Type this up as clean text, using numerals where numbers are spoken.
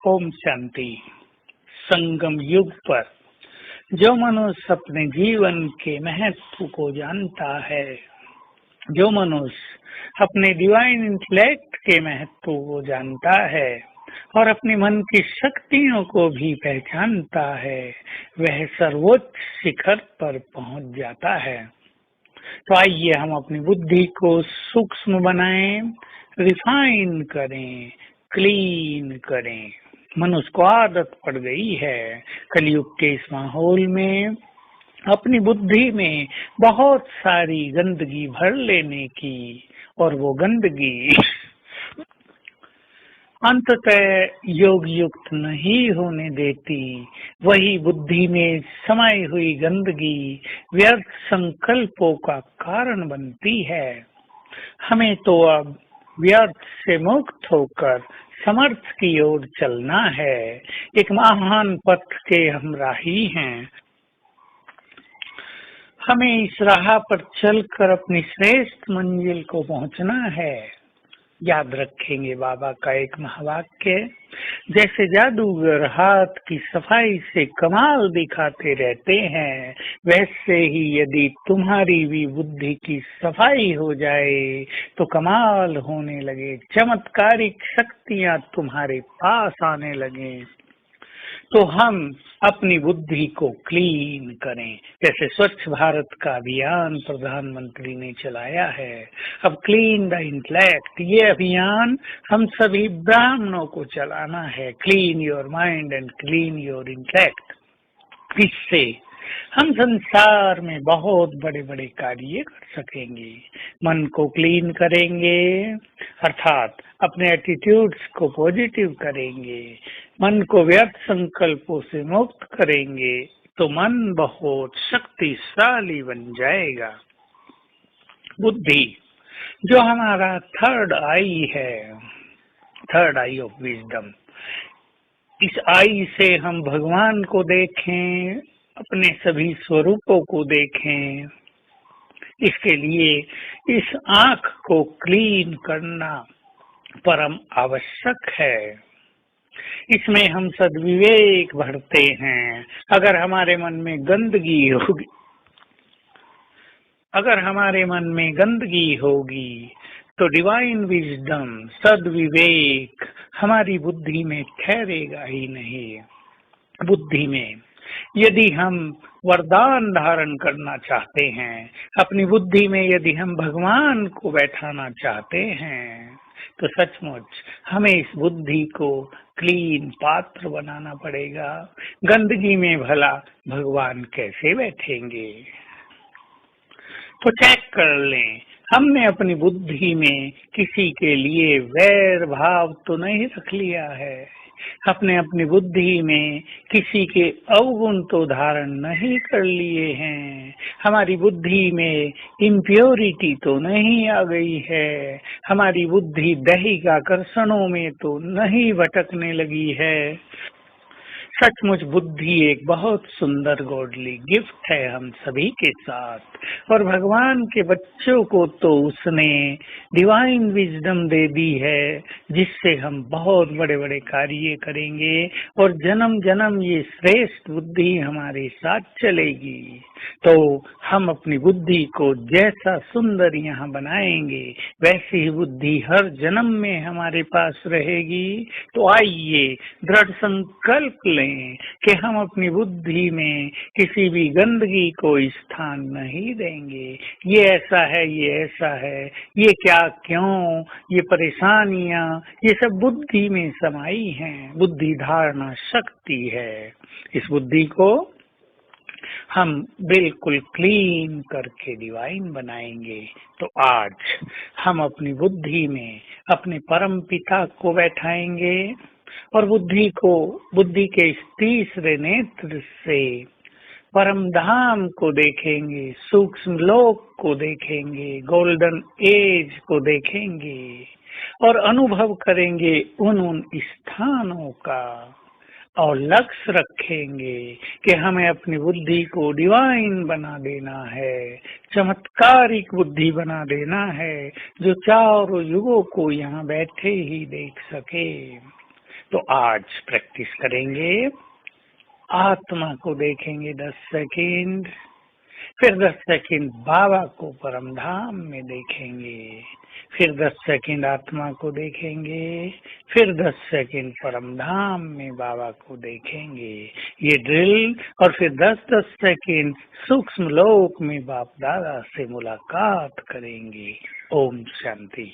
ओम शांति। संगम युग पर जो मनुष्य अपने जीवन के महत्व को जानता है, जो मनुष्य अपने डिवाइन इंटेलेक्ट के महत्व को जानता है और अपने मन की शक्तियों को भी पहचानता है, वह सर्वोच्च शिखर पर पहुंच जाता है। तो आइए हम अपनी बुद्धि को सूक्ष्म बनाएं, रिफाइन करें, क्लीन करें। मनुष्य को आदत पड़ गई है कलयुग के इस माहौल में अपनी बुद्धि में बहुत सारी गंदगी भर लेने की, और वो गंदगी अंततः योग युक्त नहीं होने देती। वही बुद्धि में समाई हुई गंदगी व्यर्थ संकल्पों का कारण बनती है। हमें तो अब व्यर्थ से मुक्त होकर समर्थ की ओर चलना है। एक महान पथ के हम राही हैं। हमें इस राह पर चलकर अपनी श्रेष्ठ मंजिल को पहुंचना है। याद रखेंगे बाबा का एक महावाक्य, जैसे जादूगर हाथ की सफाई से कमाल दिखाते रहते हैं, वैसे ही यदि तुम्हारी भी बुद्धि की सफाई हो जाए तो कमाल होने लगे, चमत्कारिक शक्तियां तुम्हारे पास आने लगे। तो हम अपनी बुद्धि को क्लीन करें। जैसे स्वच्छ भारत का अभियान प्रधानमंत्री ने चलाया है, अब क्लीन द इंटेलेक्ट, ये अभियान हम सभी ब्राह्मणों को चलाना है। Clean your mind and clean your intellect. इससे हम संसार में बहुत बड़े बड़े कार्य कर सकेंगे। मन को क्लीन करेंगे अर्थात अपने एटीट्यूड्स को पॉजिटिव करेंगे, मन को व्यर्थ संकल्पों से मुक्त करेंगे तो मन बहुत शक्तिशाली बन जाएगा। बुद्धि जो हमारा थर्ड आई है, थर्ड आई ऑफ विजडम, इस आई से हम भगवान को देखें, अपने सभी स्वरूपों को देखें। इसके लिए इस आंख को क्लीन करना परम आवश्यक है। इसमें हम सद्विवेक भरते हैं। अगर हमारे मन में गंदगी होगी, अगर हमारे मन में गंदगी होगी तो डिवाइन विजडम, सद्विवेक हमारी बुद्धि में ठहरेगा ही नहीं। बुद्धि में यदि हम वरदान धारण करना चाहते हैं, अपनी बुद्धि में यदि हम भगवान को बैठाना चाहते हैं, तो सचमुच हमें इस बुद्धि को क्लीन पात्र बनाना पड़ेगा। गंदगी में भला भगवान कैसे बैठेंगे? तो चेक कर लें, हमने अपनी बुद्धि में किसी के लिए वैर भाव तो नहीं रख लिया है, अपने अपनी बुद्धि में किसी के अवगुण तो धारण नहीं कर लिए हैं, हमारी बुद्धि में इम्प्योरिटी तो नहीं आ गई है, हमारी बुद्धि दैहिक आकर्षणों में तो नहीं भटकने लगी है। सचमुच बुद्धि एक बहुत सुंदर गॉडली गिफ्ट है हम सभी के साथ, और भगवान के बच्चों को तो उसने डिवाइन विजडम दे दी है, जिससे हम बहुत बड़े बड़े कार्य करेंगे और जन्म जन्म ये श्रेष्ठ बुद्धि हमारे साथ चलेगी। तो हम अपनी बुद्धि को जैसा सुंदर यहाँ बनाएंगे, वैसी ही बुद्धि हर जन्म में हमारे पास रहेगी। तो आइए दृढ़ संकल्प लें कि हम अपनी बुद्धि में किसी भी गंदगी को स्थान नहीं देंगे। ये ऐसा है, ये ऐसा है, ये क्या, क्यों, ये परेशानियां, ये सब बुद्धि में समाई हैं। बुद्धि धारणा शक्ति है। इस बुद्धि को हम बिल्कुल क्लीन करके डिवाइन बनाएंगे। तो आज हम अपनी बुद्धि में अपने परम पिता को बैठाएंगे और बुद्धि के इस तीसरे नेत्र से परम धाम को देखेंगे, सूक्ष्म लोक को देखेंगे, गोल्डन एज को देखेंगे और अनुभव करेंगे उन स्थानों का, और लक्ष्य रखेंगे कि हमें अपनी बुद्धि को डिवाइन बना देना है, चमत्कारिक बुद्धि बना देना है, जो चारों युगों को यहाँ बैठे ही देख सके। तो आज प्रैक्टिस करेंगे, आत्मा को देखेंगे 10 सेकंड, फिर 10 सेकंड बाबा को परम धाम में देखेंगे, फिर 10 सेकंड आत्मा को देखेंगे, फिर 10 सेकंड परम धाम में बाबा को देखेंगे। ये ड्रिल, और फिर 10-10 सेकंड सूक्ष्म लोक में बाप दादा से मुलाकात करेंगे। ओम शांति।